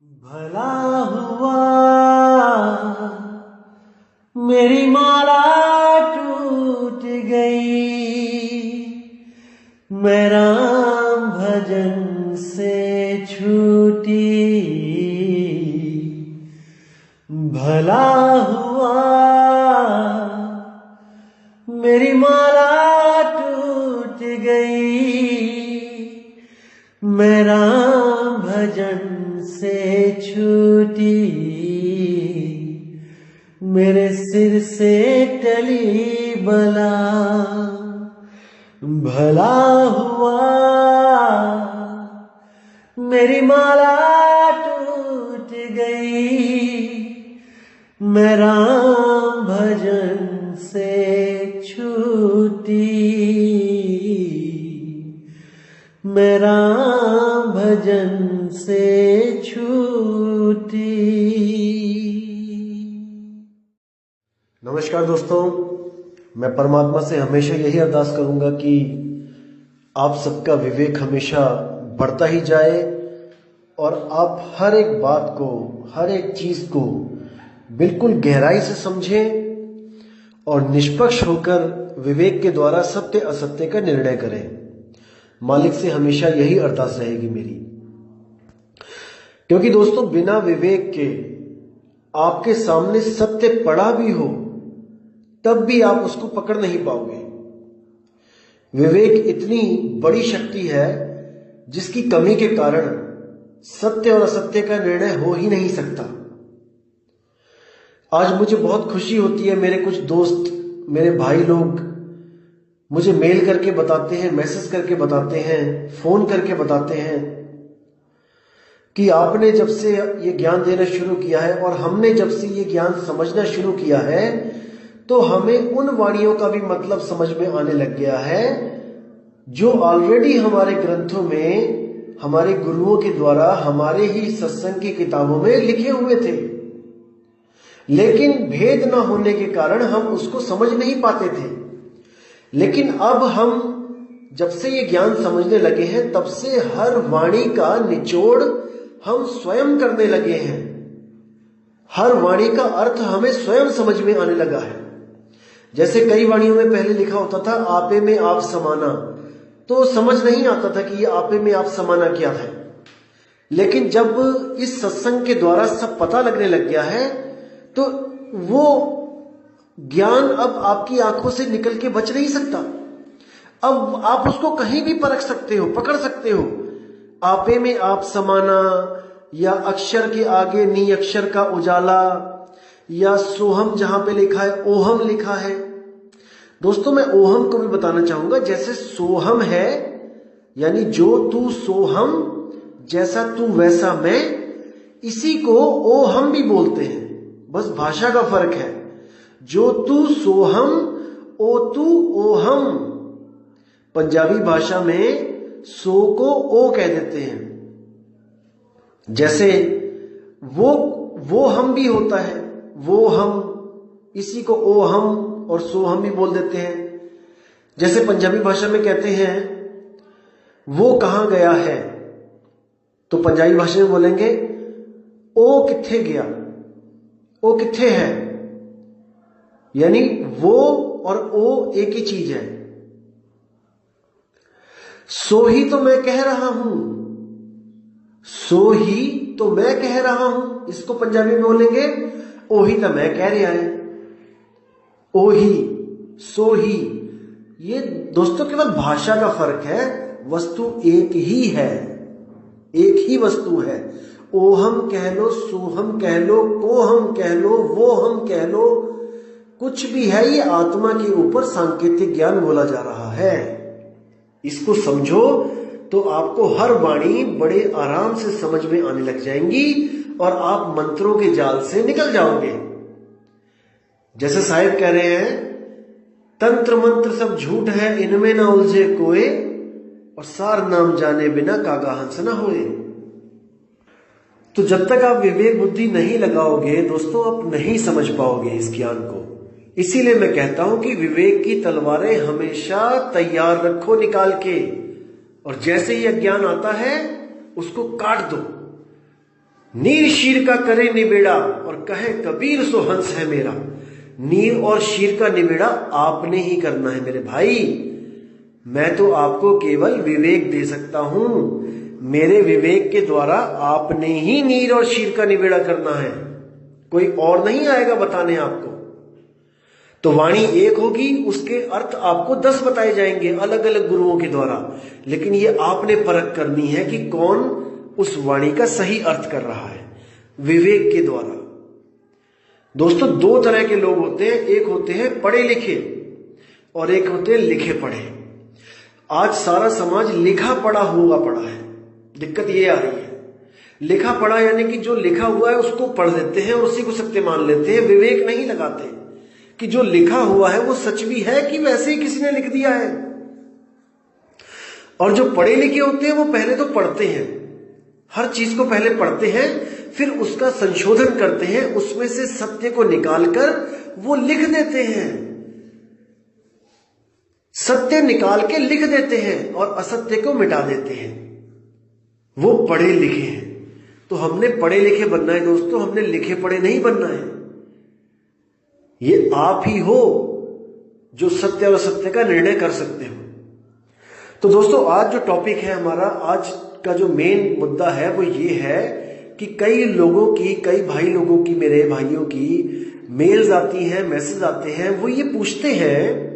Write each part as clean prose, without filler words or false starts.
भला हुआ मेरी माला टूट गई, मैं राम भजन से छूटी। भला हुआ मेरी माला टूट गई, मैं राम भजन से छूटी। मेरे सिर से टली बला, भला हुआ मेरी माला टूट गई, मैं राम भजन से छूटी। मैं राम भजन से छूटी। नमस्कार दोस्तों, मैं परमात्मा से हमेशा यही अरदास करूंगा कि आप सबका विवेक हमेशा बढ़ता ही जाए और आप हर एक बात को, हर एक चीज को बिल्कुल गहराई से समझें और निष्पक्ष होकर विवेक के द्वारा सत्य असत्य का निर्णय करें। मालिक से हमेशा यही अरदास रहेगी मेरी, क्योंकि दोस्तों बिना विवेक के आपके सामने सत्य पड़ा भी हो तब भी आप उसको पकड़ नहीं पाओगे। विवेक इतनी बड़ी शक्ति है जिसकी कमी के कारण सत्य और असत्य का निर्णय हो ही नहीं सकता। आज मुझे बहुत खुशी होती है, मेरे कुछ दोस्त, मेरे भाई लोग मुझे मेल करके बताते हैं, मैसेज करके बताते हैं, फोन करके बताते हैं कि आपने जब से ये ज्ञान देना शुरू किया है और हमने जब से ये ज्ञान समझना शुरू किया है तो हमें उन वाणियों का भी मतलब समझ में आने लग गया है जो ऑलरेडी हमारे ग्रंथों में, हमारे गुरुओं के द्वारा, हमारे ही सत्संग की किताबों में लिखे हुए थे, लेकिन भेद न होने के कारण हम उसको समझ नहीं पाते थे। लेकिन अब हम जब से ये ज्ञान समझने लगे हैं तब से हर वाणी का निचोड़ हम स्वयं करने लगे हैं। हर वाणी का अर्थ हमें स्वयं समझ में आने लगा है। जैसे कई वाणियों में पहले लिखा होता था आपे में आप समाना, तो समझ नहीं आता था कि ये आपे में आप समाना क्या है। लेकिन जब इस सत्संग के द्वारा सब पता लगने लग गया है तो वो ज्ञान अब आपकी आंखों से निकल के बच नहीं सकता। अब आप उसको कहीं भी परख सकते हो, पकड़ सकते हो। आपे में आप समाना, या अक्षर के आगे नी अक्षर का उजाला, या सोहम जहां पे लिखा है ओहम लिखा है। दोस्तों मैं ओहम को भी बताना चाहूंगा। जैसे सोहम है यानी जो तू सोहम, जैसा तू वैसा मैं, इसी को ओहम भी बोलते हैं, बस भाषा का फर्क है। जो तू सोहम, ओ तू ओहम। पंजाबी भाषा में सो को ओ कह देते हैं। जैसे वो हम भी होता है, वो हम, इसी को ओ हम और सो हम भी बोल देते हैं। जैसे पंजाबी भाषा में कहते हैं वो कहां गया है, तो पंजाबी भाषा में बोलेंगे ओ किथे गया, ओ किथे है, यानी वो और ओ एक ही चीज है। सो ही तो मैं कह रहा हूं, सो ही तो मैं कह रहा हूं, इसको पंजाबी में बोलेंगे ओही तो मैं कह रहा है। ओही, सो ही, ये दोस्तों केवल भाषा का फर्क है, वस्तु एक ही है, एक ही वस्तु है। ओहम कह लो, सोहम कह लो, कोहम कह लो, वो हम कह लो, कुछ भी है, ये आत्मा के ऊपर सांकेतिक ज्ञान बोला जा रहा है। इसको समझो तो आपको हर वाणी बड़े आराम से समझ में आने लग जाएंगी और आप मंत्रों के जाल से निकल जाओगे। जैसे साहिब कह रहे हैं तंत्र मंत्र सब झूठ है, इनमें ना उलझे कोई, और सार नाम जाने बिना कागा हंस ना होए। तो जब तक आप विवेक बुद्धि नहीं लगाओगे दोस्तों, आप नहीं समझ पाओगे इस ज्ञान को। इसीलिए मैं कहता हूं कि विवेक की तलवारें हमेशा तैयार रखो निकाल के, और जैसे ही अज्ञान आता है उसको काट दो। नीर शीर का करे निबेड़ा और कहे कबीर सो हंस है मेरा। नीर और शीर का निबेड़ा आपने ही करना है मेरे भाई। मैं तो आपको केवल विवेक दे सकता हूं। मेरे विवेक के द्वारा आपने ही नीर और शीर का निबेड़ा करना है, कोई और नहीं आएगा बताने आपको। तो वाणी एक होगी, उसके अर्थ आपको 10 बताए जाएंगे अलग अलग गुरुओं के द्वारा, लेकिन ये आपने परख करनी है कि कौन उस वाणी का सही अर्थ कर रहा है विवेक के द्वारा। दोस्तों, 2 तरह के लोग होते हैं, एक होते हैं पढ़े लिखे और एक होते हैं लिखे पढ़े। आज सारा समाज लिखा पढ़ा हुआ पड़ा है। दिक्कत ये आ रही है, लिखा पढ़ा यानी कि जो लिखा हुआ है उसको पढ़ देते हैं और उसी को सत्य मान लेते हैं, विवेक नहीं लगाते कि जो लिखा हुआ है वो सच भी है कि वैसे ही किसी ने लिख दिया है। और जो पढ़े लिखे होते हैं वो पहले तो पढ़ते हैं, हर चीज को पहले पढ़ते हैं, फिर उसका संशोधन करते हैं, उसमें से सत्य को निकालकर वो लिख देते हैं। सत्य निकाल के लिख देते हैं और असत्य को मिटा देते हैं। वो पढ़े लिखे हैं। तो हमने पढ़े लिखे बनना है दोस्तों, हमने लिखे पढ़े नहीं बनना है। ये आप ही हो जो सत्य और असत्य का निर्णय कर सकते हो। तो दोस्तों, आज जो टॉपिक है हमारा, आज का जो मेन मुद्दा है वो ये है कि कई लोगों की, कई भाई लोगों की, मेरे भाइयों की मेल्स आती हैं, मैसेज आते हैं, वो ये पूछते हैं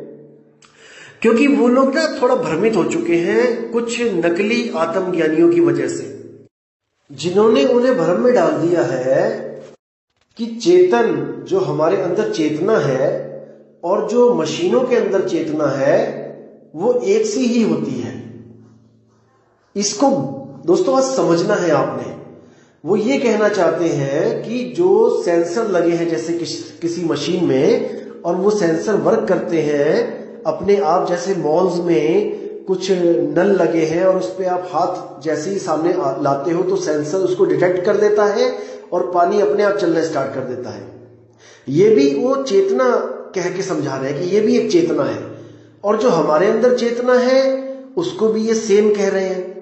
क्योंकि वो लोग ना थोड़ा भ्रमित हो चुके हैं कुछ नकली आत्मज्ञानियों की वजह से, जिन्होंने उन्हें भ्रम में डाल दिया है कि चेतन, जो हमारे अंदर चेतना है और जो मशीनों के अंदर चेतना है, वो एक सी ही होती है। इसको दोस्तों आज समझना है आपने। वो ये कहना चाहते हैं कि जो सेंसर लगे हैं जैसे किसी मशीन में, और वो सेंसर वर्क करते हैं अपने आप, जैसे मॉल्स में कुछ नल लगे हैं और उस पर आप हाथ जैसे ही सामने लाते हो तो सेंसर उसको डिटेक्ट कर देता है और पानी अपने आप चलना स्टार्ट कर देता है। ये भी वो चेतना कह के समझा रहे हैं कि ये भी एक चेतना है, और जो हमारे अंदर चेतना है उसको भी ये सेम कह रहे हैं।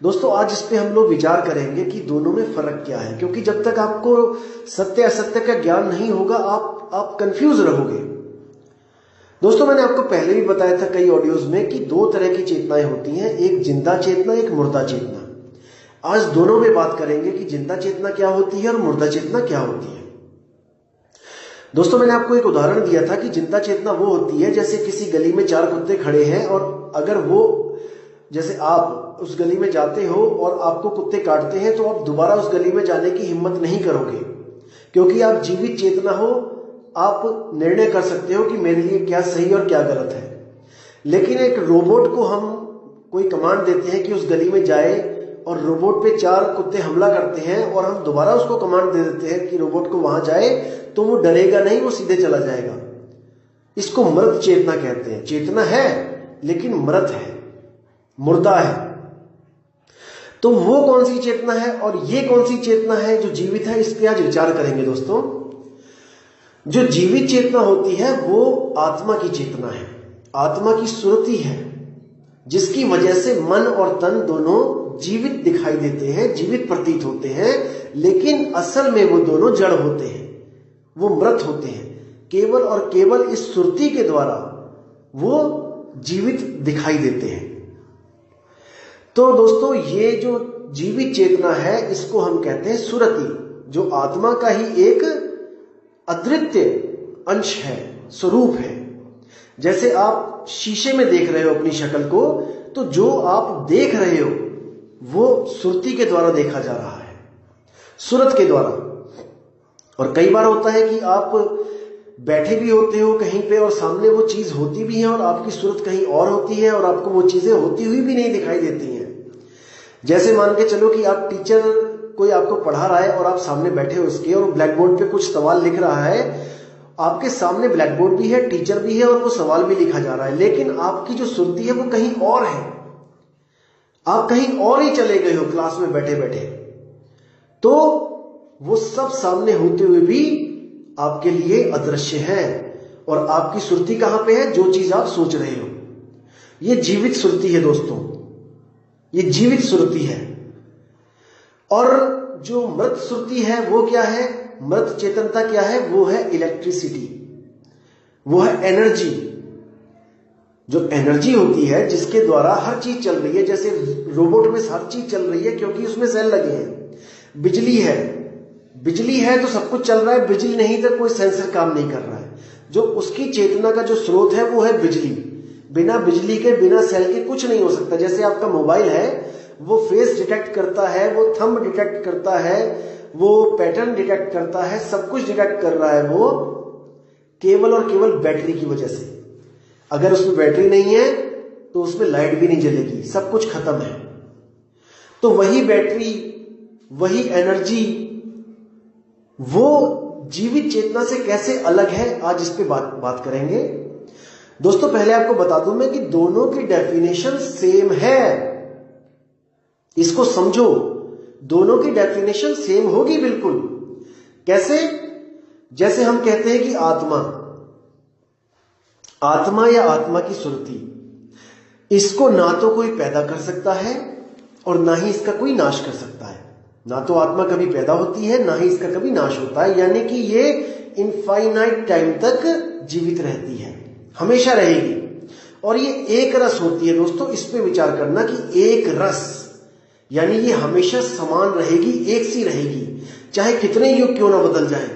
दोस्तों, आज इस पे हम लोग विचार करेंगे कि दोनों में फर्क क्या है, क्योंकि जब तक आपको सत्य असत्य का ज्ञान नहीं होगा आप कंफ्यूज रहोगे। दोस्तों, मैंने आपको पहले भी बताया था कई ऑडियोज में कि 2 तरह की चेतनाएं होती हैं, एक जिंदा चेतना, एक मुर्दा चेतना। आज दोनों में बात करेंगे कि जिंदा चेतना क्या होती है और मुर्दा चेतना क्या होती है। दोस्तों, मैंने आपको एक उदाहरण दिया था कि जिंदा चेतना वो होती है जैसे किसी गली में 4 कुत्ते खड़े हैं और अगर वो, जैसे आप उस गली में जाते हो और आपको कुत्ते काटते हैं तो आप दोबारा उस गली में जाने की हिम्मत नहीं करोगे, क्योंकि आप जीवित चेतना हो, आप निर्णय कर सकते हो कि मेरे लिए क्या सही और क्या गलत है। लेकिन एक रोबोट को हम कोई कमांड देते हैं कि उस गली में जाए और रोबोट पे 4 कुत्ते हमला करते हैं और हम दोबारा उसको कमांड दे देते हैं कि रोबोट को वहां जाए, तो वो डरेगा नहीं, वो सीधे चला जाएगा। इसको मृत चेतना कहते हैं। चेतना है लेकिन मृत है, मुर्दा है। तो वो कौन सी चेतना है और ये कौन सी चेतना है जो जीवित है, इस पे आज विचार करेंगे। दोस्तों, जो जीवित चेतना होती है वो आत्मा की चेतना है, आत्मा की सुरति है, जिसकी वजह से मन और तन दोनों जीवित दिखाई देते हैं, जीवित प्रतीत होते हैं, लेकिन असल में वो दोनों जड़ होते हैं, वो मृत होते हैं। केवल और केवल इस सुरति के द्वारा वो जीवित दिखाई देते हैं। तो दोस्तों, ये जो जीवित चेतना है इसको हम कहते हैं सुरति, जो आत्मा का ही एक अद्वितीय अंश है, स्वरूप है। जैसे आप शीशे में देख रहे हो अपनी शक्ल को, तो जो आप देख रहे हो वो सुरति के द्वारा देखा जा रहा है, सुरत के द्वारा। और कई बार होता है कि आप बैठे भी होते हो कहीं पे और सामने वो चीज होती भी है और आपकी सूरत कहीं और होती है और आपको वो चीजें होती हुई भी नहीं दिखाई देती हैं। जैसे मान के चलो कि आप टीचर कोई आपको पढ़ा रहा है और आप सामने बैठे हो उसके, और ब्लैक बोर्ड पे कुछ सवाल लिख रहा है, आपके सामने ब्लैक बोर्ड भी है, टीचर भी है और वो सवाल भी लिखा जा रहा है, लेकिन आपकी जो सुरती है वो कहीं और है, आप कहीं और ही चले गए हो क्लास में बैठे बैठे। तो वो सब सामने होते हुए भी आपके लिए अदृश्य है और आपकी सुरती कहां पे है, जो चीज आप सोच रहे हो। ये जीवित सुरती है दोस्तों, ये जीवित सुरती है। और जो मृत श्रुति है वो क्या है, मृत चेतनता क्या है, वो है इलेक्ट्रिसिटी, वो है एनर्जी। जो एनर्जी होती है जिसके द्वारा हर चीज चल रही है, जैसे रोबोट में हर चीज चल रही है क्योंकि उसमें सेल लगे हैं। बिजली है, बिजली है तो सब कुछ चल रहा है, बिजली नहीं तो कोई सेंसर काम नहीं कर रहा है। जो उसकी चेतना का जो स्रोत है वो है बिजली। बिना बिजली के, बिना सेल के कुछ नहीं हो सकता। जैसे आपका मोबाइल है, वो फेस डिटेक्ट करता है, वो थंब डिटेक्ट करता है, वो पैटर्न डिटेक्ट करता है, सब कुछ डिटेक्ट कर रहा है वो केवल और केवल बैटरी की वजह से। अगर उसमें बैटरी नहीं है तो उसमें लाइट भी नहीं जलेगी, सब कुछ खत्म है। तो वही बैटरी, वही एनर्जी, वो जीवित चेतना से कैसे अलग है, आज इस पे बात करेंगे। दोस्तों पहले आपको बता दूं मैं कि दोनों की डेफिनेशन सेम है, इसको समझो। दोनों की डेफिनेशन सेम होगी बिल्कुल। कैसे? जैसे हम कहते हैं कि आत्मा या आत्मा की सुरति, इसको ना तो कोई पैदा कर सकता है और ना ही इसका कोई नाश कर सकता है। ना तो आत्मा कभी पैदा होती है, ना ही इसका कभी नाश होता है, यानी कि ये इनफाइनाइट टाइम तक जीवित रहती है, हमेशा रहेगी। और ये एक रस होती है दोस्तों, इस पे विचार करना कि एक रस, यानी ये हमेशा समान रहेगी, एक सी रहेगी, चाहे कितने युग क्यों ना बदल जाए,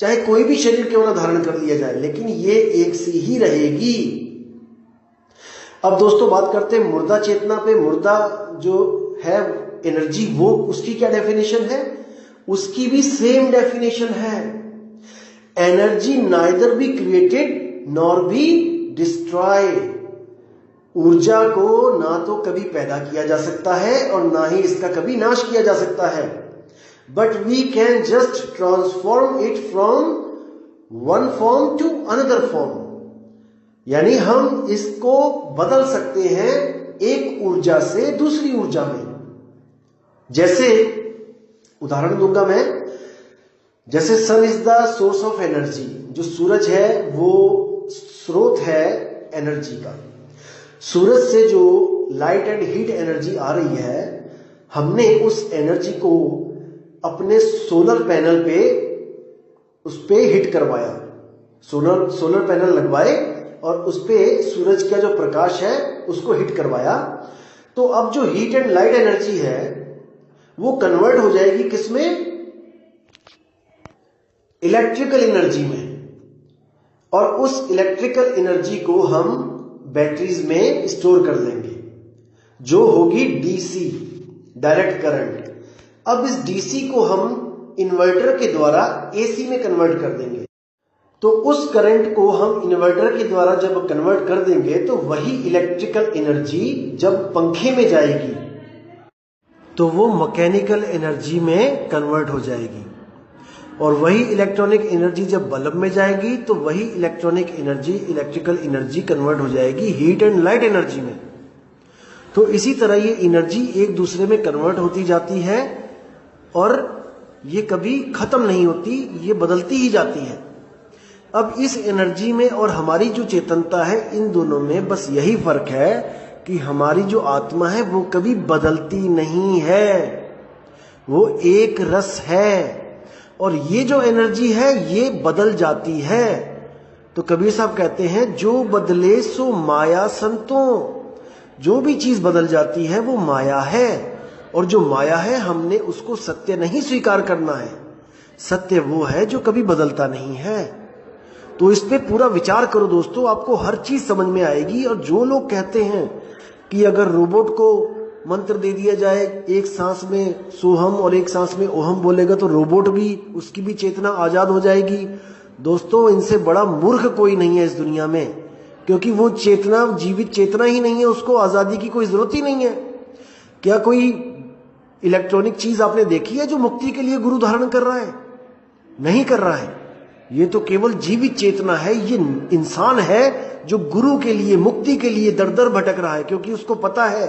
चाहे कोई भी शरीर क्यों ना धारण कर लिया जाए, लेकिन ये एक सी ही रहेगी। अब दोस्तों बात करते हैं मुर्दा चेतना पे। मुर्दा जो है एनर्जी, वो उसकी क्या डेफिनेशन है? उसकी भी सेम डेफिनेशन है। Energy neither be created nor be destroy. ऊर्जा को ना तो कभी पैदा किया जा सकता है और ना ही इसका कभी नाश किया जा सकता है, but we can just transform it from one form to another form. यानी हम इसको बदल सकते हैं एक ऊर्जा से दूसरी ऊर्जा में। जैसे उदाहरण दूंगा मैं, जैसे sun is the source of energy, जो सूरज है वो स्रोत है एनर्जी का। सूरज से जो लाइट एंड हीट एनर्जी आ रही है, हमने उस एनर्जी को अपने सोलर पैनल पे, उस पे हिट करवाया, सोलर पैनल लगवाए और उस पे सूरज का जो प्रकाश है उसको हिट करवाया। तो अब जो हीट एंड लाइट एनर्जी है वो कन्वर्ट हो जाएगी किसमें? इलेक्ट्रिकल एनर्जी में। और उस इलेक्ट्रिकल एनर्जी को हम बैटरीज में स्टोर कर लेंगे, जो होगी डीसी, डायरेक्ट करंट। अब इस डीसी को हम इन्वर्टर के द्वारा एसी में कन्वर्ट कर देंगे। तो उस करंट को हम इन्वर्टर के द्वारा जब कन्वर्ट कर देंगे तो वही इलेक्ट्रिकल एनर्जी जब पंखे में जाएगी तो वो मैकेनिकल एनर्जी में कन्वर्ट हो जाएगी, और वही इलेक्ट्रॉनिक एनर्जी जब बल्ब में जाएगी तो वही electronic energy, electrical energy convert हो जाएगी हीट एंड लाइट एनर्जी में। तो इसी तरह ये एनर्जी एक दूसरे में कन्वर्ट होती जाती है और ये कभी खत्म नहीं होती, ये बदलती ही जाती है। अब इस एनर्जी में और हमारी जो चेतनता है, इन दोनों में बस यही फर्क है कि हमारी जो आत्मा है वो कभी बदलती नहीं है, वो एक रस है। और ये जो एनर्जी है ये बदल जाती है। तो कबीर साहब कहते हैं, जो बदले सो माया संतों। जो भी चीज बदल जाती है वो माया है, और जो माया है हमने उसको सत्य नहीं स्वीकार करना है। सत्य वो है जो कभी बदलता नहीं है। तो इस पे पूरा विचार करो दोस्तों, आपको हर चीज समझ में आएगी। और जो लोग कहते हैं कि अगर रोबोट को मंत्र दे दिया जाए, एक सांस में सोहम और एक सांस में ओहम बोलेगा तो रोबोट भी, उसकी भी चेतना आजाद हो जाएगी, दोस्तों इनसे बड़ा मूर्ख कोई नहीं है इस दुनिया में, क्योंकि वो चेतना जीवित चेतना ही नहीं है, उसको आजादी की कोई जरूरत ही नहीं है। क्या कोई इलेक्ट्रॉनिक चीज आपने देखी है जो मुक्ति के लिए गुरु धारण कर रहा है? नहीं कर रहा है। ये तो केवल जीवित चेतना है, ये इंसान है जो गुरु के लिए, मुक्ति के लिए दर दर भटक रहा है, क्योंकि उसको पता है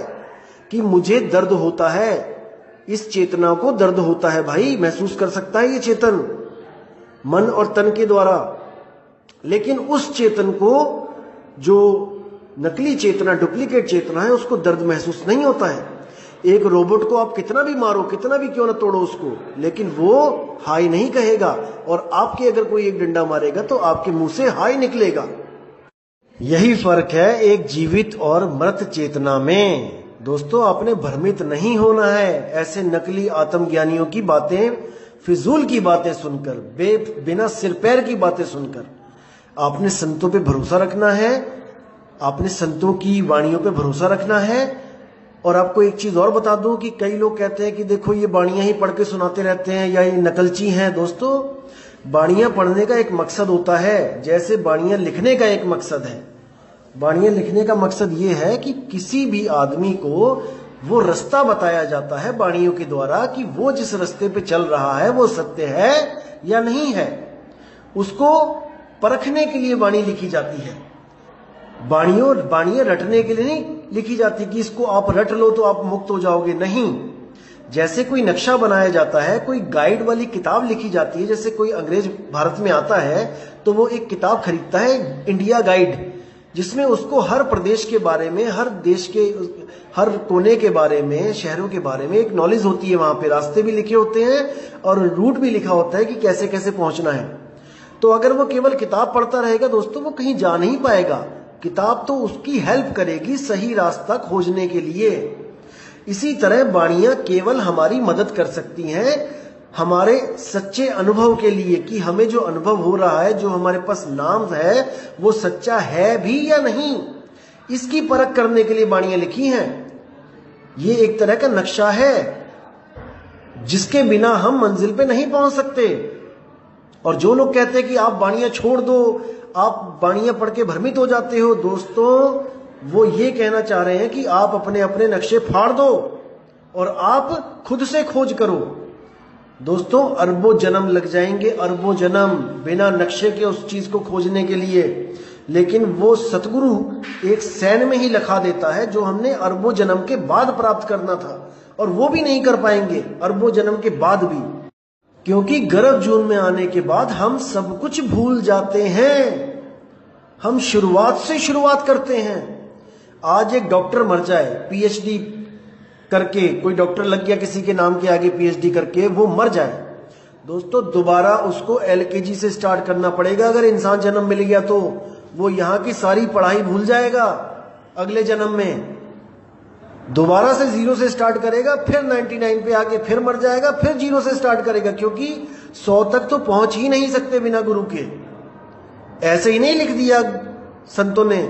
कि मुझे दर्द होता है, इस चेतना को दर्द होता है भाई, महसूस कर सकता है ये चेतन मन और तन के द्वारा। लेकिन उस चेतन को, जो नकली चेतना, डुप्लीकेट चेतना है, उसको दर्द महसूस नहीं होता है। एक रोबोट को आप कितना भी मारो, कितना भी क्यों ना तोड़ो उसको, लेकिन वो हाय नहीं कहेगा। और आपके अगर कोई एक डंडा मारेगा तो आपके मुंह से हाय निकलेगा। यही फर्क है एक जीवित और मृत चेतना में। दोस्तों, आपने भ्रमित नहीं होना है ऐसे नकली आत्मज्ञानियों की बातें, फिजूल की बातें सुनकर, बिना सिर पैर की बातें सुनकर। आपने संतों पे भरोसा रखना है, आपने संतों की वाणियों पे भरोसा रखना है। और आपको एक चीज और बता दूं कि कई लोग कहते हैं कि देखो ये बाणियां ही पढ़ के सुनाते रहते हैं या ये नकलची हैं। दोस्तों, बाणियां पढ़ने का एक मकसद होता है, जैसे बाणियां लिखने का एक मकसद है। बाणियां लिखने का मकसद ये है कि किसी भी आदमी को वो रास्ता बताया जाता है बाणियों के द्वारा कि वो जिस रास्ते पे चल रहा है वो सत्य है या नहीं है। उसको परखने के लिए बाणी लिखी जाती है। बाणियां रटने के लिए नहीं लिखी जाती कि इसको आप रट लो तो आप मुक्त हो जाओगे, नहीं। जैसे कोई नक्शा बनाया जाता है, कोई गाइड वाली किताब लिखी जाती है। जैसे कोई अंग्रेज भारत में आता है तो वो एक किताब खरीदता है, इंडिया गाइड, जिसमें उसको हर प्रदेश के बारे में, हर देश के हर कोने के बारे में, शहरों के बारे में एक नॉलेज होती है। वहां पे रास्ते भी लिखे होते हैं और रूट भी लिखा होता है कि कैसे कैसे पहुंचना है। तो अगर वो केवल किताब पढ़ता रहेगा दोस्तों, वो कहीं जा नहीं पाएगा। किताब तो उसकी हेल्प करेगी सही रास्ता खोजने के लिए। इसी तरह बाणियां केवल हमारी मदद कर सकती हैं हमारे सच्चे अनुभव के लिए, कि हमें जो अनुभव हो रहा है, जो हमारे पास नाम है, वो सच्चा है भी या नहीं, इसकी परख करने के लिए बाणियां लिखी हैं। ये एक तरह का नक्शा है जिसके बिना हम मंजिल पे नहीं पहुंच सकते। और जो लोग कहते हैं कि आप बाणियां छोड़ दो, आप बाणियां पढ़ के भ्रमित हो जाते हो, दोस्तों वो ये कहना चाह रहे हैं कि आप अपने अपने नक्शे फाड़ दो और आप खुद से खोज करो। दोस्तों, अरबों जन्म लग जाएंगे, अरबों जन्म बिना नक्शे के उस चीज को खोजने के लिए। लेकिन वो सतगुरु एक सैन में ही लिखा देता है जो हमने अरबों जन्म के बाद प्राप्त करना था, और वो भी नहीं कर पाएंगे अरबों जन्म के बाद भी, क्योंकि गर्भ जून में आने के बाद हम सब कुछ भूल जाते हैं। हम शुरुआत से शुरुआत करते हैं। आज एक डॉक्टर मर जाए पीएचडी करके, कोई डॉक्टर लग गया किसी के नाम के आगे पीएचडी करके, वो मर जाए दोस्तों, दोबारा उसको एलकेजी से स्टार्ट करना पड़ेगा। अगर इंसान जन्म मिल गया तो वो यहाँ की सारी पढ़ाई भूल जाएगा। अगले जन्म में दोबारा से जीरो से स्टार्ट करेगा, फिर 99 पे आके फिर मर जाएगा, फिर जीरो से स्टार्ट करेगा, क्योंकि 100 तक तो पहुंच ही नहीं सकते बिना गुरु के। ऐसे ही नहीं लिख दिया संतों ने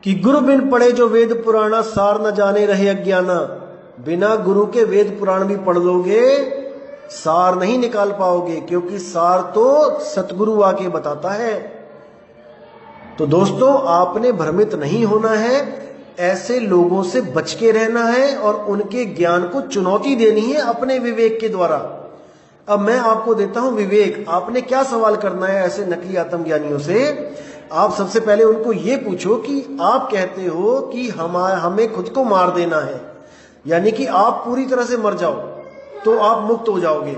कि गुरु बिन पढ़े जो वेद पुराना, सार न जाने रहे अज्ञाना। बिना गुरु के वेद पुराण भी पढ़ लोगे, सार नहीं निकाल पाओगे, क्योंकि सार तो सतगुरु आके बताता है। तो दोस्तों, आपने भ्रमित नहीं होना है, ऐसे लोगों से बच के रहना है और उनके ज्ञान को चुनौती देनी है अपने विवेक के द्वारा। अब मैं आपको देता हूं विवेक। आपने क्या सवाल करना है ऐसे नकली आत्मज्ञानियों से? आप सबसे पहले उनको ये पूछो कि आप कहते हो कि हमें खुद को मार देना है, यानी कि आप पूरी तरह से मर जाओ तो आप मुक्त हो जाओगे।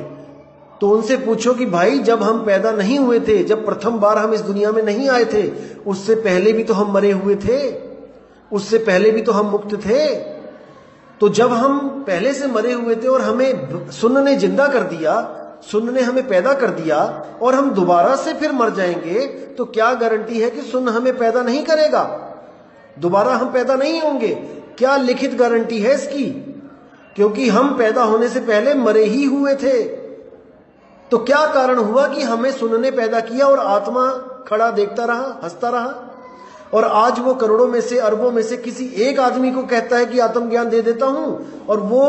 तो उनसे पूछो कि भाई, जब हम पैदा नहीं हुए थे, जब प्रथम बार हम इस दुनिया में नहीं आए थे, उससे पहले भी तो हम मरे हुए थे, उससे पहले भी तो हम मुक्त थे। तो जब हम पहले से मरे हुए थे और हमें सुन्न ने जिंदा कर दिया, सुन्न ने हमें पैदा कर दिया, और हम दोबारा से फिर मर जाएंगे, तो क्या गारंटी है कि सुन्न हमें पैदा नहीं करेगा? दोबारा हम पैदा नहीं होंगे? क्या लिखित गारंटी है इसकी? क्योंकि हम पैदा होने से पहले मरे ही हुए थे। तो क्या कारण हुआ कि हमें सुन्न ने पैदा किया और आत्मा खड़ा देखता रहा, हंसता रहा, और आज वो करोड़ों में से, अरबों में से किसी एक आदमी को कहता है कि आत्मज्ञान दे देता हूं, और वो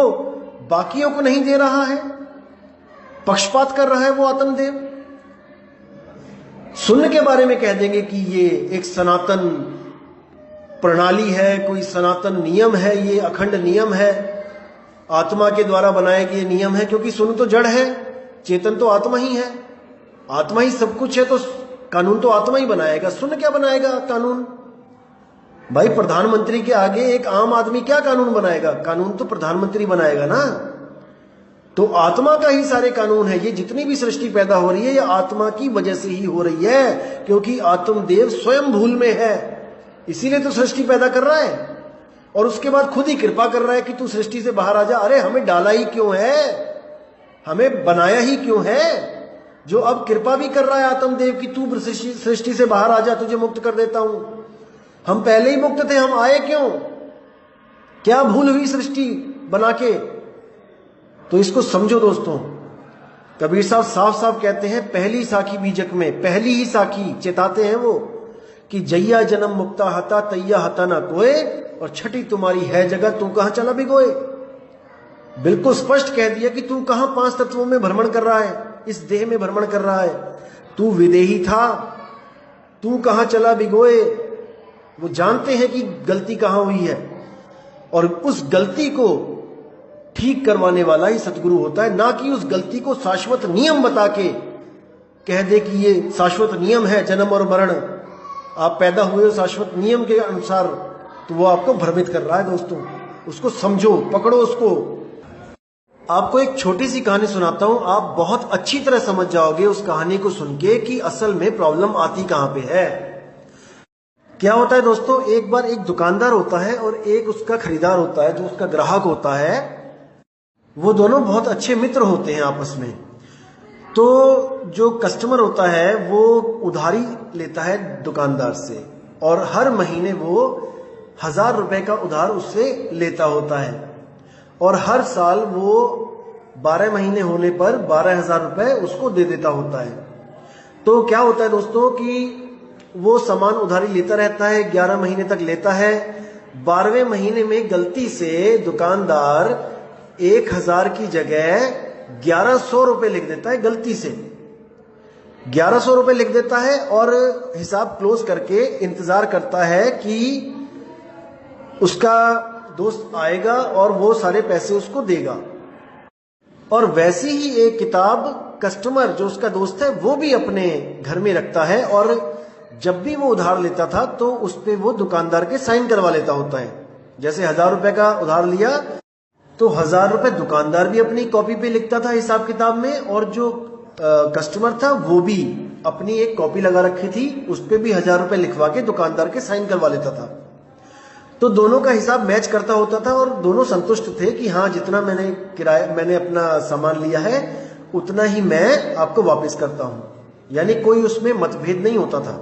बाकियों को नहीं दे रहा है, पक्षपात कर रहा है वो आत्मदेव। सुन्न के बारे में कह देंगे कि ये एक सनातन प्रणाली है, कोई सनातन नियम है, ये अखंड नियम है, आत्मा के द्वारा बनाए गए नियम है, क्योंकि सुन्न तो जड़ है, चेतन तो आत्मा ही है, आत्मा ही सब कुछ है, तो कानून तो आत्मा ही बनाएगा, सुन्न क्या बनाएगा कानून? भाई, प्रधानमंत्री के आगे एक आम आदमी क्या कानून बनाएगा? कानून तो प्रधानमंत्री बनाएगा ना। तो आत्मा का ही सारे कानून है। ये जितनी भी सृष्टि पैदा हो रही है, ये आत्मा की वजह से ही हो रही है, क्योंकि आत्मदेव स्वयं भूल में है, इसीलिए तो सृष्टि पैदा कर रहा है। और उसके बाद खुद ही कृपा कर रहा है कि तू सृष्टि से बाहर आ जा। अरे हमें डाला ही क्यों है, हमें बनाया ही क्यों है, जो अब कृपा भी कर रहा है आत्मदेव की तू सृष्टि से बाहर आ जा, तुझे मुक्त कर देता हूं। हम पहले ही मुक्त थे, हम आए क्यों, क्या भूल हुई सृष्टि बना के। तो इसको समझो दोस्तों, कबीर साहब साफ साफ कहते हैं पहली साखी बीजक में, पहली ही साखी चेताते हैं वो कि जैया जन्म मुक्ता हता तैया हता ना कोय, और छठी तुम्हारी है जगह तू कहां चला भिगोए। बिल्कुल स्पष्ट कह दिया कि तू कहां 5 तत्वों में भ्रमण कर रहा है, इस देह में भ्रमण कर रहा है, तू विदेही था, तू कहां चला भिगोए। वो जानते हैं कि गलती कहां हुई है, और उस गलती को ठीक करवाने वाला ही सतगुरु होता है, ना कि उस गलती को शाश्वत नियम बता के कह दे कि ये शाश्वत नियम है जन्म और मरण, आप पैदा हुए हो शाश्वत नियम के अनुसार। तो वो आपको भ्रमित कर रहा है दोस्तों, उसको समझो, पकड़ो उसको। आपको एक छोटी सी कहानी सुनाता हूं, आप बहुत अच्छी तरह समझ जाओगे उस कहानी को सुन के कि असल में प्रॉब्लम आती कहां पे है। क्या होता है दोस्तों, एक बार एक दुकानदार होता है और एक उसका खरीदार होता है, जो उसका ग्राहक होता है। वो दोनों बहुत अच्छे मित्र होते हैं आपस में। तो जो कस्टमर होता है वो उधारी लेता है दुकानदार से, और हर महीने वो 1000 रुपए का उधार उससे लेता होता है, और हर साल वो 12 महीने होने पर 12,000 रुपए उसको दे देता होता है। तो क्या होता है दोस्तों कि वो सामान उधारी लेता रहता है, 11 महीने तक लेता है। 12वें महीने में गलती से दुकानदार 1000 की जगह 1100 रुपए लिख देता है, गलती से 1100 रुपए लिख देता है, और हिसाब क्लोज करके इंतजार करता है कि उसका दोस्त आएगा और वो सारे पैसे उसको देगा। और वैसी ही एक किताब कस्टमर जो उसका दोस्त है वो भी अपने घर में रखता है, और जब भी वो उधार लेता था तो उस पे वो दुकानदार के साइन करवा लेता होता है। जैसे 1000 रुपए का उधार लिया तो 1000 रुपए दुकानदार भी अपनी कॉपी पे लिखता था हिसाब किताब में, और जो कस्टमर था वो भी अपनी एक कॉपी लगा रखी थी, उस पे भी 1000 रुपए लिखवा के दुकानदार के साइन करवा लेता था। तो दोनों का हिसाब मैच करता होता था, और दोनों संतुष्ट थे कि हाँ जितना मैंने अपना सामान लिया है उतना ही मैं आपको वापस करता हूं। यानी कोई उसमें मतभेद नहीं होता था,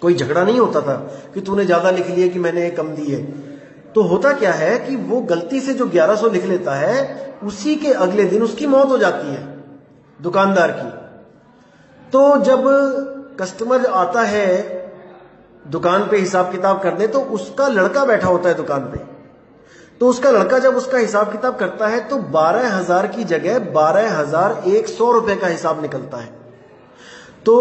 कोई झगड़ा नहीं होता था कि तूने ज्यादा लिख लिया कि मैंने कम दिए। तो होता क्या है कि वो गलती से जो 1100 लिख लेता है, उसी के अगले दिन उसकी मौत हो जाती है दुकानदार की। तो जब कस्टमर आता है दुकान पे हिसाब किताब करने, तो उसका लड़का बैठा होता है दुकान पे। तो उसका लड़का जब उसका हिसाब किताब करता है तो 12,000 की जगह 12,100 रुपए का हिसाब निकलता है। तो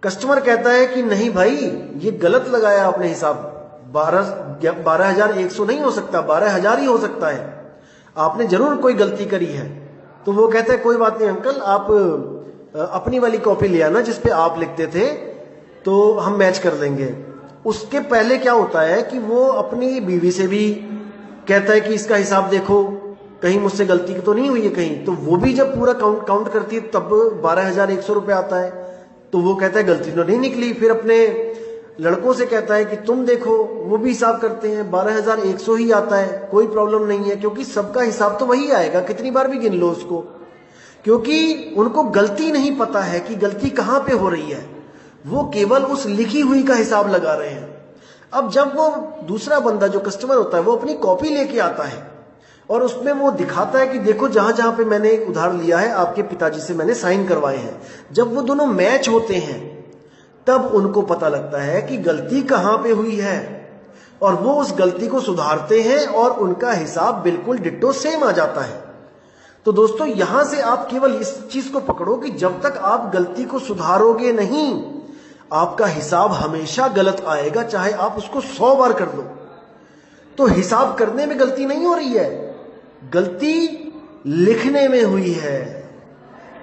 कस्टमर कहता है कि नहीं भाई, ये गलत लगाया आपने हिसाब, 12,100 नहीं हो सकता, 12,000 ही हो सकता है, आपने जरूर कोई गलती करी है। तो वो कहता है कोई बात नहीं अंकल, आप अपनी वाली कॉपी ले आना जिसपे आप लिखते थे, तो हम मैच कर देंगे। उसके पहले क्या होता है कि वो अपनी बीवी से भी कहता है कि इसका हिसाब देखो, कहीं मुझसे गलती तो नहीं हुई है कहीं। तो वो भी जब पूरा काउंट करती है तब 12,100 रुपए आता है। तो वो कहता है गलती तो नहीं निकली। फिर अपने लड़कों से कहता है कि तुम देखो, वो भी हिसाब करते हैं, 12,100 ही आता है, कोई प्रॉब्लम नहीं है, क्योंकि सबका हिसाब तो वही आएगा, कितनी बार भी गिन लो उसको, क्योंकि उनको गलती नहीं पता है कि गलती कहां पे हो रही है, वो केवल उस लिखी हुई का हिसाब लगा रहे हैं। अब जब वो दूसरा बंदा जो कस्टमर होता है वो अपनी कॉपी लेके आता है और उसमें वो दिखाता है कि देखो जहां जहां पे मैंने उधार लिया है आपके पिताजी से मैंने साइन करवाए हैं, जब वो दोनों मैच होते हैं तब उनको पता लगता है कि गलती कहां पे हुई है, और वो उस गलती को सुधारते हैं और उनका हिसाब बिल्कुल डिट्टो सेम आ जाता है। तो दोस्तों यहां से आप केवल इस चीज को पकड़ो कि जब तक आप गलती को सुधारोगे नहीं, आपका हिसाब हमेशा गलत आएगा, चाहे आप उसको 100 बार कर दो। तो हिसाब करने में गलती नहीं हो रही है, गलती लिखने में हुई है,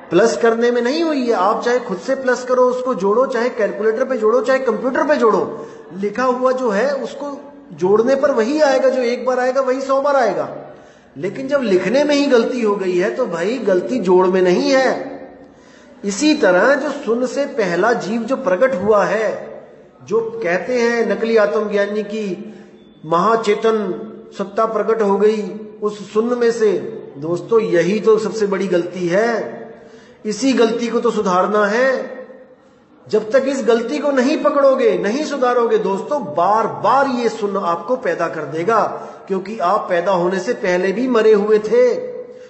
प्लस करने में नहीं हुई है। आप चाहे खुद से प्लस करो, उसको जोड़ो, चाहे कैलकुलेटर पे जोड़ो, चाहे कंप्यूटर पे जोड़ो, लिखा हुआ जो है उसको जोड़ने पर वही आएगा, जो एक बार आएगा वही 100 बार आएगा। लेकिन जब लिखने में ही गलती हो गई है तो भाई गलती जोड़ में नहीं है। इसी तरह जो शून्य से पहला जीव जो प्रकट हुआ है, जो कहते हैं नकली आत्मज्ञानी की महाचेतन सत्ता प्रकट हो गई उस शून्य में से। दोस्तों यही तो सबसे बड़ी गलती है, इसी गलती को तो सुधारना है। जब तक इस गलती को नहीं पकड़ोगे, नहीं सुधारोगे दोस्तों, बार बार ये शून्य आपको पैदा कर देगा, क्योंकि आप पैदा होने से पहले भी मरे हुए थे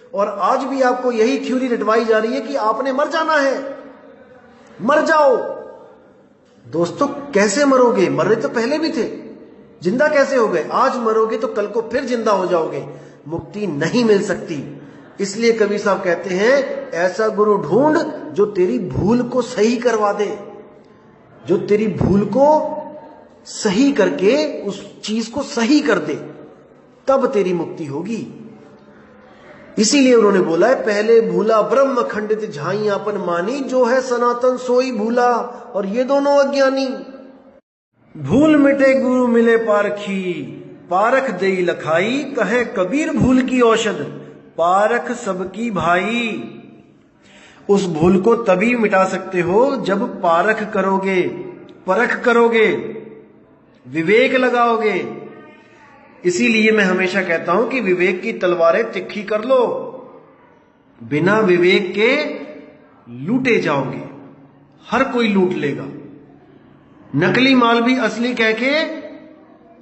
और आज भी आपको यही थ्योरी रटवाई जा रही है कि आपने मर जाना है, मर जाओ। दोस्तों कैसे मरोगे? मर रहे तो पहले भी थे, जिंदा कैसे हो गए? आज मरोगे तो कल को फिर जिंदा हो जाओगे, मुक्ति नहीं मिल सकती। इसलिए कबीर साहब कहते हैं ऐसा गुरु ढूंढ जो तेरी भूल को सही करवा दे, जो तेरी भूल को सही करके उस चीज को सही कर दे, तब तेरी मुक्ति होगी। इसीलिए उन्होंने बोला है पहले भूला ब्रह्म खंडित झाई आपन मानी, जो है सनातन सोई भूला और ये दोनों अज्ञानी। भूल मिटे गुरु मिले पारखी, पारख देई लखाई, कहे कबीर भूल की औषध, पारख सबकी भाई। उस भूल को तभी मिटा सकते हो जब पारख करोगे, परख करोगे, विवेक लगाओगे। इसीलिए मैं हमेशा कहता हूं कि विवेक की तलवारें तिखी कर लो, बिना विवेक के लूटे जाओगे, हर कोई लूट लेगा। नकली माल भी असली कह के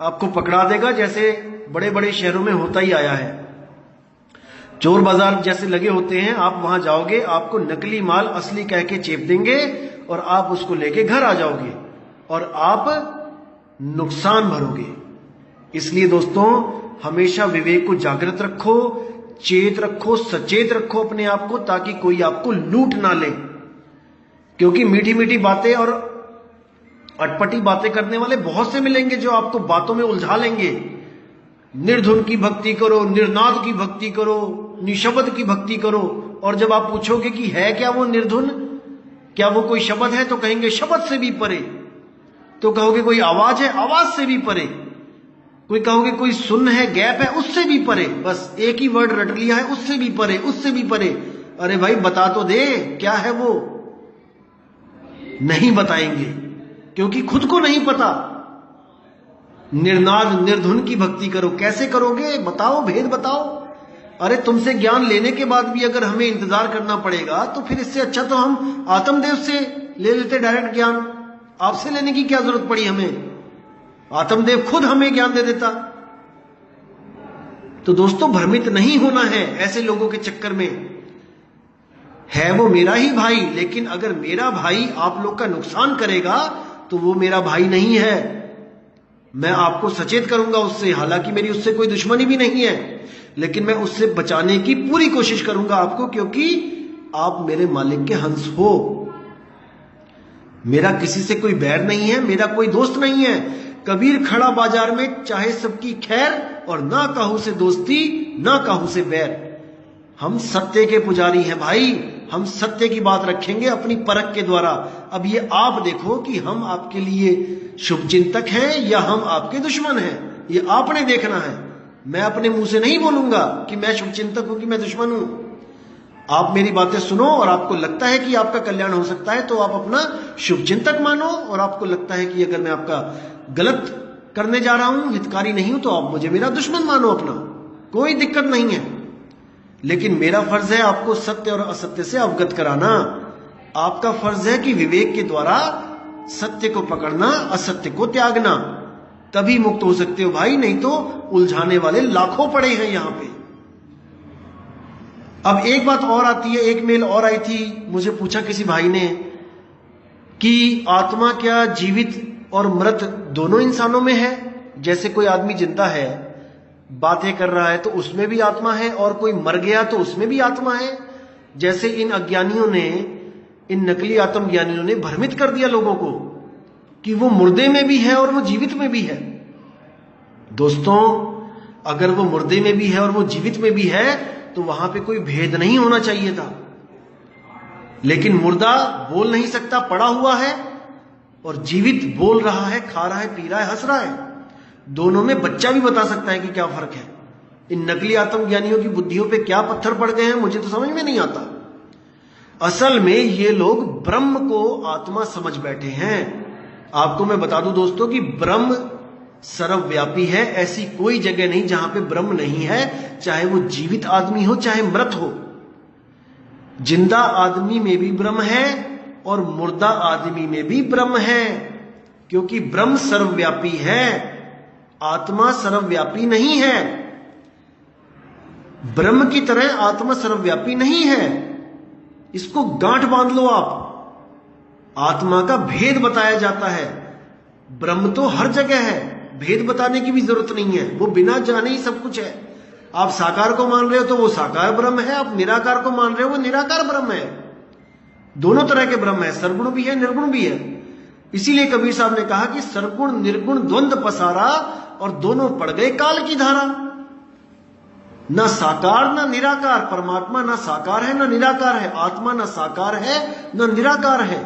आपको पकड़ा देगा, जैसे बड़े बड़े शहरों में होता ही आया है। चोर बाजार जैसे लगे होते हैं, आप वहां जाओगे, आपको नकली माल असली कह के चेप देंगे और आप उसको लेके घर आ जाओगे और आप नुकसान भरोगे। इसलिए दोस्तों हमेशा विवेक को जागृत रखो, चेत रखो, सचेत रखो अपने आप को, ताकि कोई आपको लूट ना ले। क्योंकि मीठी मीठी बातें और अटपटी बातें करने वाले बहुत से मिलेंगे जो आपको बातों में उलझा लेंगे। निर्धुन की भक्ति करो, निर्नाद की भक्ति करो, निशब्द की भक्ति करो, और जब आप पूछोगे कि है क्या वो निर्धुन, क्या वो कोई शब्द है, तो कहेंगे शब्द से भी परे। तो कहोगे कोई आवाज है, आवाज से भी परे। कोई कहोगे कोई सुन है, गैप है, उससे भी परे। बस एक ही वर्ड रट लिया है, उससे भी परे, उससे भी परे। अरे भाई बता तो दे क्या है वो। नहीं बताएंगे क्योंकि खुद को नहीं पता। निर्नाद निर्धुन की भक्ति करो। कैसे करोगे? बताओ, भेद बताओ। अरे तुमसे ज्ञान लेने के बाद भी अगर हमें इंतजार करना पड़ेगा तो फिर इससे अच्छा तो हम आत्मदेव से ले लेते डायरेक्ट ज्ञान। आपसे लेने की क्या जरूरत पड़ी हमें? आत्मदेव खुद हमें ज्ञान दे देता। तो दोस्तों भ्रमित नहीं होना है ऐसे लोगों के चक्कर में। है वो मेरा ही भाई, लेकिन अगर मेरा भाई आप लोग का नुकसान करेगा तो वो मेरा भाई नहीं है। मैं आपको सचेत करूंगा उससे, हालांकि मेरी उससे कोई दुश्मनी भी नहीं है, लेकिन मैं उससे बचाने की पूरी कोशिश करूंगा आपको, क्योंकि आप मेरे मालिक के हंस हो। मेरा किसी से कोई बैर नहीं है, मेरा कोई दोस्त नहीं है। कबीर खड़ा बाजार में चाहे सबकी खैर, और ना काहू से दोस्ती ना काहू से बैर। हम सत्य के पुजारी हैं भाई, हम सत्य की बात रखेंगे अपनी परख के द्वारा। अब ये आप देखो कि हम आपके लिए शुभचिंतक हैं या हम आपके दुश्मन हैं, ये आपने देखना है। मैं अपने मुंह से नहीं बोलूंगा कि मैं शुभचिंतक हूं कि मैं दुश्मन हूं। आप मेरी बातें सुनो और आपको लगता है कि आपका कल्याण हो सकता है तो आप अपना शुभचिंतक मानो, और आपको लगता है कि अगर मैं आपका गलत करने जा रहा हूं, हितकारी नहीं हूं, तो आप मुझे मेरा दुश्मन मानो अपना, कोई दिक्कत नहीं है। लेकिन मेरा फर्ज है आपको सत्य और असत्य से अवगत कराना। आपका फर्ज है कि विवेक के द्वारा सत्य को पकड़ना, असत्य को त्यागना, तभी मुक्त हो सकते हो भाई, नहीं तो उलझाने वाले लाखों पड़े हैं यहां पे। अब एक बात और आती है, एक मेल और आई थी, मुझे पूछा किसी भाई ने कि आत्मा क्या जीवित और मृत दोनों इंसानों में है? जैसे कोई आदमी जिंदा है, बातें कर रहा है, तो उसमें भी आत्मा है, और कोई मर गया तो उसमें भी आत्मा है। जैसे इन अज्ञानियों ने, इन नकली आत्मज्ञानियों ने भ्रमित कर दिया लोगों को कि वो मुर्दे में भी है और वो जीवित में भी है। दोस्तों अगर वो मुर्दे में भी है और वो जीवित में भी है तो वहां पे कोई भेद नहीं होना चाहिए था। लेकिन मुर्दा बोल नहीं सकता, पड़ा हुआ है, और जीवित बोल रहा है, खा रहा है, पी रहा है, हंस रहा है। दोनों में बच्चा भी बता सकता है कि क्या फर्क है। इन नकली आत्मज्ञानियों की बुद्धियों पे क्या पत्थर पड़ गए हैं मुझे तो समझ में नहीं आता। असल में ये लोग ब्रह्म को आत्मा समझ बैठे हैं। आपको मैं बता दूं दोस्तों कि ब्रह्म सर्वव्यापी है। ऐसी कोई जगह नहीं जहां पे ब्रह्म नहीं है, चाहे वो जीवित आदमी हो चाहे मृत हो। जिंदा आदमी में भी ब्रह्म है और मुर्दा आदमी में भी ब्रह्म है, क्योंकि ब्रह्म सर्वव्यापी है, आत्मा सर्वव्यापी नहीं है। ब्रह्म की तरह आत्मा सर्वव्यापी नहीं है। इसको गांठ बांध लो आप। आत्मा का भेद बताया जाता है, ब्रह्म तो हर जगह है, भेद बताने की भी जरूरत नहीं है, वो बिना जाने ही सब कुछ है। आप साकार को मान रहे हो तो वो साकार ब्रह्म है, आप निराकार को मान रहे हो वो निराकार ब्रह्म है। दोनों तरह के ब्रह्म है, सर्वगुण भी है निर्गुण भी है। इसीलिए कबीर साहब ने कहा कि सर्वगुण निर्गुण द्वंद्व पसारा और दोनों पड़ गए काल की धारा। न साकार न निराकार, परमात्मा न साकार है न निराकार है, आत्मा न साकार है न निराकार है।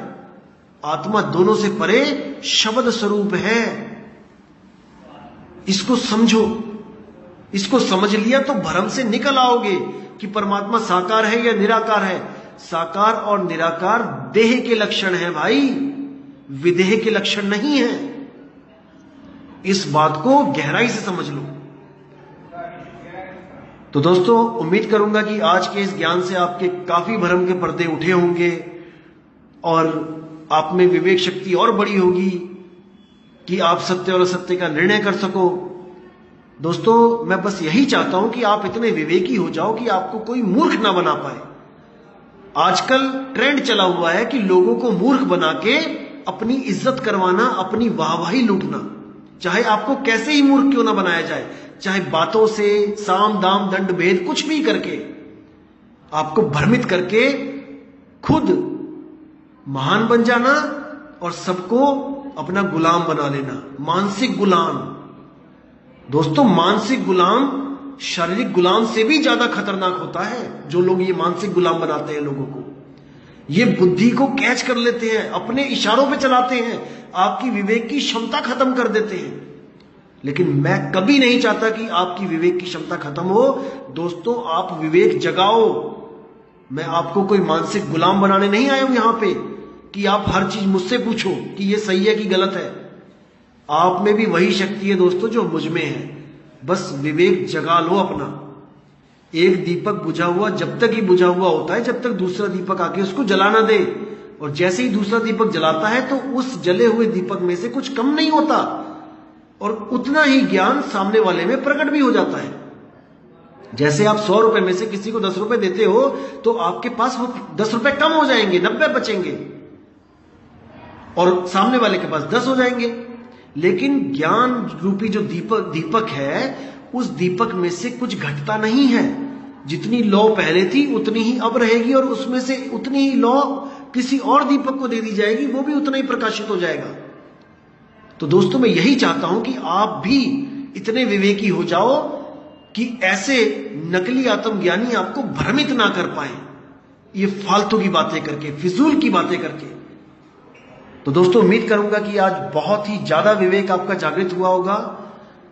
आत्मा दोनों से परे शब्द स्वरूप है। इसको समझो, इसको समझ लिया तो भ्रम से निकल आओगे कि परमात्मा साकार है या निराकार है। साकार और निराकार देह के लक्षण है भाई, विदेह के लक्षण नहीं है। इस बात को गहराई से समझ लो। तो दोस्तों, उम्मीद करूंगा कि आज के इस ज्ञान से आपके काफी भ्रम के पर्दे उठे होंगे और आप में विवेक शक्ति और बड़ी होगी कि आप सत्य और असत्य का निर्णय कर सको। दोस्तों, मैं बस यही चाहता हूं कि आप इतने विवेकी हो जाओ कि आपको कोई मूर्ख ना बना पाए। आजकल ट्रेंड चला हुआ है कि लोगों को मूर्ख बना के अपनी इज्जत करवाना, अपनी वाहवाही लूटना, चाहे आपको कैसे ही मूर्ख क्यों ना बनाया जाए, चाहे बातों से, साम दाम दंड भेद कुछ भी करके, आपको भ्रमित करके खुद महान बन जाना और सबको अपना गुलाम बना लेना। मानसिक गुलाम। दोस्तों, मानसिक गुलाम शारीरिक गुलाम से भी ज्यादा खतरनाक होता है। जो लोग ये मानसिक गुलाम बनाते हैं लोगों को, ये बुद्धि को कैच कर लेते हैं, अपने इशारों पे चलाते हैं, आपकी विवेक की क्षमता खत्म कर देते हैं। लेकिन मैं कभी नहीं चाहता कि आपकी विवेक की क्षमता खत्म हो। दोस्तों, आप विवेक जगाओ। मैं आपको कोई मानसिक गुलाम बनाने नहीं आया हूं यहां पे कि आप हर चीज मुझसे पूछो कि ये सही है कि गलत है। आप में भी वही शक्ति है दोस्तों जो मुझ में है। बस विवेक जगा लो अपना। एक दीपक बुझा हुआ जब तक ही बुझा हुआ होता है जब तक दूसरा दीपक आके उसको जला ना दे, और जैसे ही दूसरा दीपक जलाता है तो उस जले हुए दीपक में से कुछ कम नहीं होता और उतना ही ज्ञान सामने वाले में प्रकट भी हो जाता है। जैसे आप 100 रुपए में से किसी को 10 रुपए देते हो तो आपके पास वो 10 रुपए कम हो जाएंगे, 90 बचेंगे और सामने वाले के पास 10 हो जाएंगे। लेकिन ज्ञान रूपी जो दीपक है, उस दीपक में से कुछ घटता नहीं है। जितनी लौ पहले थी उतनी ही अब रहेगी और उसमें से उतनी ही लौ किसी और दीपक को दे दी जाएगी, वो भी उतना ही प्रकाशित हो जाएगा। तो दोस्तों, मैं यही चाहता हूं कि आप भी इतने विवेकी हो जाओ कि ऐसे नकली आत्मज्ञानी आपको भ्रमित ना कर पाए, ये फालतू की बातें करके, फिजूल की बातें करके। तो दोस्तों, उम्मीद करूंगा कि आज बहुत ही ज्यादा विवेक आपका जागृत हुआ होगा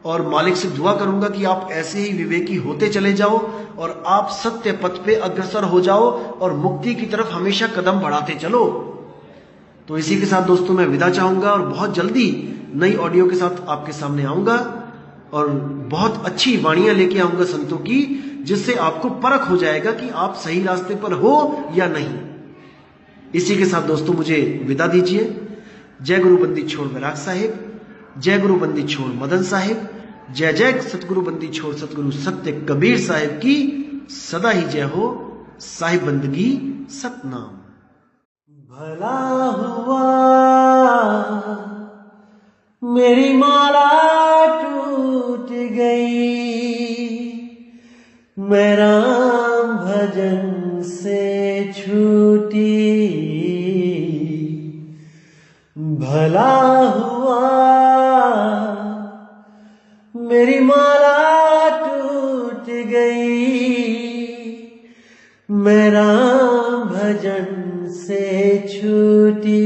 और मालिक से दुआ करूंगा कि आप ऐसे ही विवेकी होते चले जाओ और आप सत्य पथ पे अग्रसर हो जाओ और मुक्ति की तरफ हमेशा कदम बढ़ाते चलो। तो इसी के साथ दोस्तों मैं विदा चाहूंगा और बहुत जल्दी नई ऑडियो के साथ आपके सामने आऊंगा और बहुत अच्छी वाणियां लेके आऊंगा संतों की, जिससे आपको परख हो जाएगा कि आप सही रास्ते पर हो या नहीं। इसी के साथ दोस्तों मुझे विदा दीजिए। जय गुरु बंदी छोड़ बैराग साहिब, जय गुरु बंदी छोड़ मदन साहिब, जय जय सतगुरु बंदी छोड़ सतगुरु सत्य कबीर साहिब की सदा ही जय हो। साहिब बंदगी सतनाम। भला हुआ मेरी माला टूट गई, मैं राम भजन से छूटी। भला हुआ मेरी माला टूट गई, मैं राम भजन से छूटी।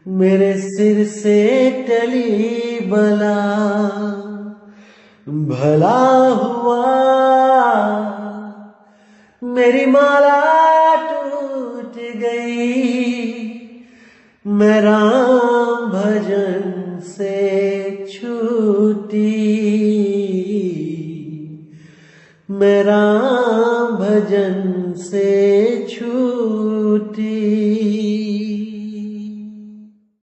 मेरे सिर से टली बला, भला हुआ मेरी माला टूट गई, मैं राम भजन से मैं राम भजन से छूट